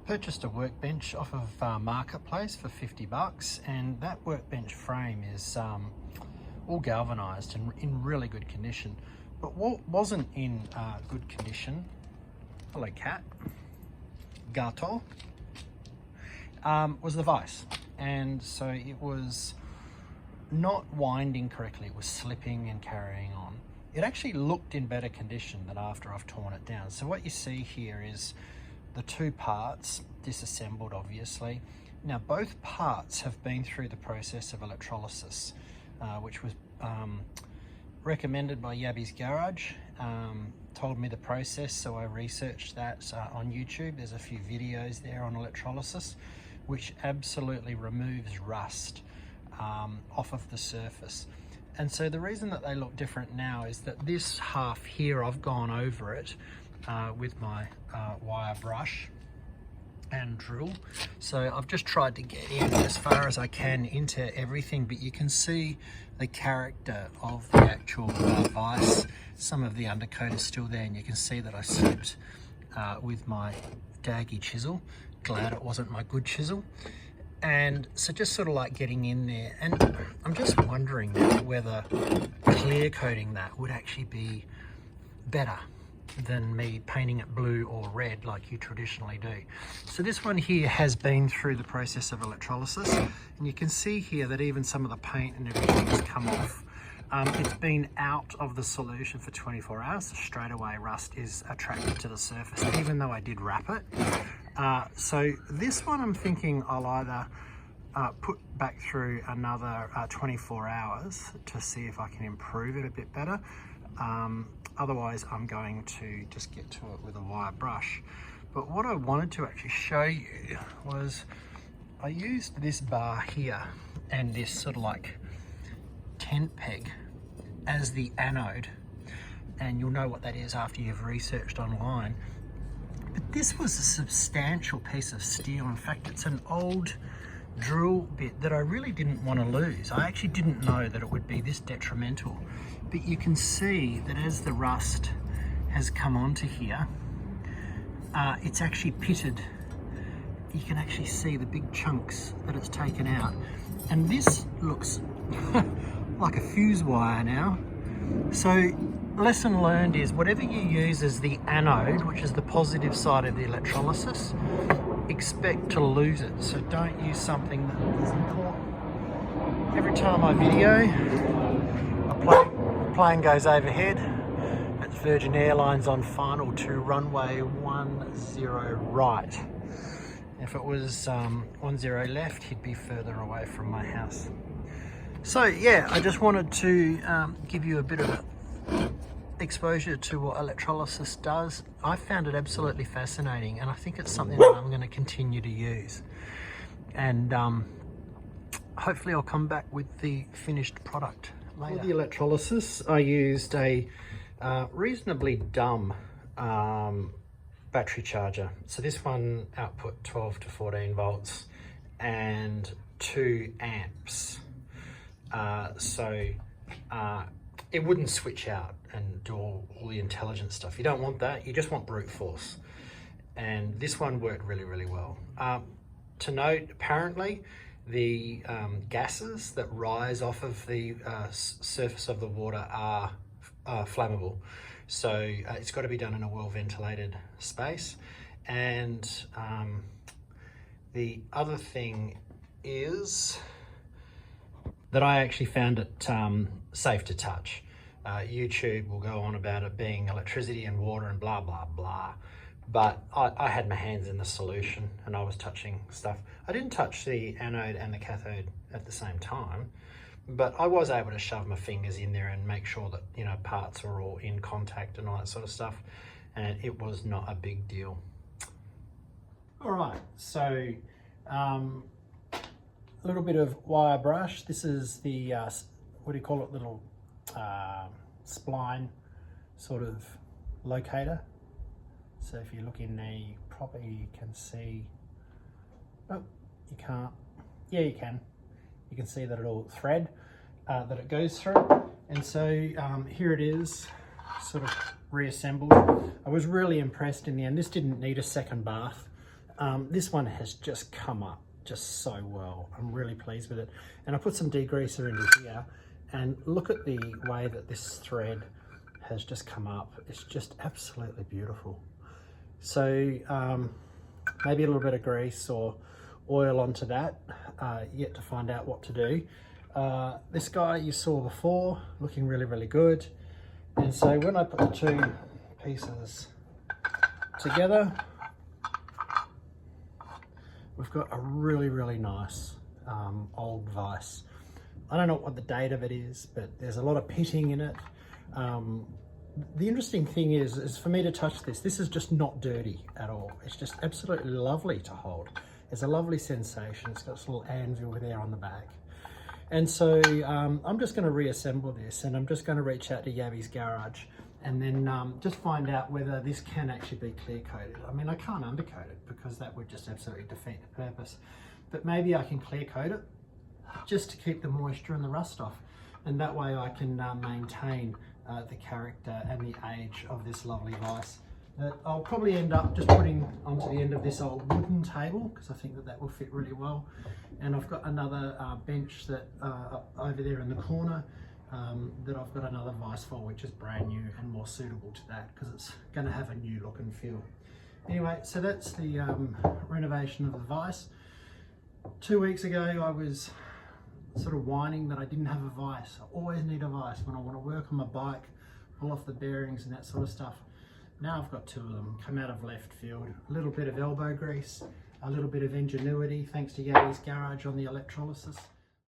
purchased a workbench off of Marketplace for 50 bucks, and that workbench frame is all galvanized and in really good condition. But what wasn't in good condition, hello cat, gato, was the vise. And so it was not winding correctly, it was slipping and carrying on. It actually looked in better condition than after I've torn it down. So what you see here is the two parts disassembled, obviously. Now both parts have been through the process of electrolysis, which was recommended by Yabby's Garage. Told me the process, so I researched that on YouTube. There's a few videos there on electrolysis, which absolutely removes rust off of the surface. And so the reason that they look different now is that this half here, I've gone over it with my wire brush and drill. So I've just tried to get in as far as I can into everything, but you can see the character of the actual vise. Some of the undercoat is still there, and you can see that I slipped with my daggy chisel. Glad it wasn't my good chisel. And so just sort of like getting in there, and I'm just wondering whether clear coating that would actually be better than me painting it blue or red like you traditionally do. So this one here has been through the process of electrolysis, and you can see here that even some of the paint and everything has come off. It's been out of the solution for 24 hours. So straight away rust is attracted to the surface, even though I did wrap it. So this one I'm thinking I'll either put back through another 24 hours to see if I can improve it a bit better. Otherwise I'm going to just get to it with a wire brush. But what I wanted to actually show you was I used this bar here and this sort of like tent peg as the anode, and you'll know what that is after you've researched online. But this was a substantial piece of steel. In fact, it's an old drill bit that I really didn't want to lose. I actually didn't know that it would be this detrimental. But you can see that as the rust has come onto here, it's actually pitted. You can actually see the big chunks that it's taken out. And this looks like a fuse wire now. So lesson learned is whatever you use as the anode, which is the positive side of the electrolysis, expect to lose it. So don't use something that is important. Every time I video, a plane goes overhead. That's Virgin Airlines on final to runway 10 right. If it was 10 left, he'd be further away from my house. So yeah, I just wanted to give you a bit of exposure to what electrolysis does. I found it absolutely fascinating, and I think it's something that I'm going to continue to use. And hopefully I'll come back with the finished product later. For the electrolysis, I used a reasonably dumb battery charger. So this one output 12 to 14 volts and 2 amps. It wouldn't switch out and do all the intelligent stuff. You don't want that, you just want brute force. And this one worked really, really well. To note, apparently, the gases that rise off of the surface of the water are flammable. So it's got to be done in a well-ventilated space. And the other thing is that I actually found it safe to touch. YouTube will go on about it being electricity and water and blah, blah, blah. But I had my hands in the solution and I was touching stuff. I didn't touch the anode and the cathode at the same time, but I was able to shove my fingers in there and make sure that, you know, parts are all in contact and all that sort of stuff. And it was not a big deal. All right, so a little bit of wire brush. This is the, what do you call it, little spline sort of locator. So if you look in there, you probably can see, oh, you can't, yeah you can. You can see that it'll thread, that it goes through. And so here it is, sort of reassembled. I was really impressed in the end. This didn't need a second bath. This one has just come up just so well. I'm really pleased with it. And I put some degreaser into here, and look at the way that this thread has just come up. It's just absolutely beautiful. So maybe a little bit of grease or oil onto that, yet to find out what to do. This guy you saw before, looking really, really good. And so when I put the two pieces together, we've got a really, really nice old vise. I don't know what the date of it is, but there's a lot of pitting in it. The interesting thing is for me to touch this, this is just not dirty at all. It's just absolutely lovely to hold. It's a lovely sensation. It's got this little anvil there on the back. And so I'm just going to reassemble this, and I'm just going to reach out to Yabby's garage and then just find out whether this can actually be clear coated. I mean, I can't undercoat it because that would just absolutely defeat the purpose. But maybe I can clear coat it just to keep the moisture and the rust off. And that way I can maintain the character and the age of this lovely vise. I'll probably end up just putting onto the end of this old wooden table because I think that that will fit really well. And I've got another bench that over there in the corner that I've got another vise for, which is brand new and more suitable to that because it's going to have a new look and feel. Anyway, so that's the renovation of the vise. 2 weeks ago I was sort of whining that I didn't have a vise. I always need a vise when I want to work on my bike, pull off the bearings and that sort of stuff. Now I've got two of them, come out of left field. A little bit of elbow grease, a little bit of ingenuity, thanks to Yabby's garage on the electrolysis.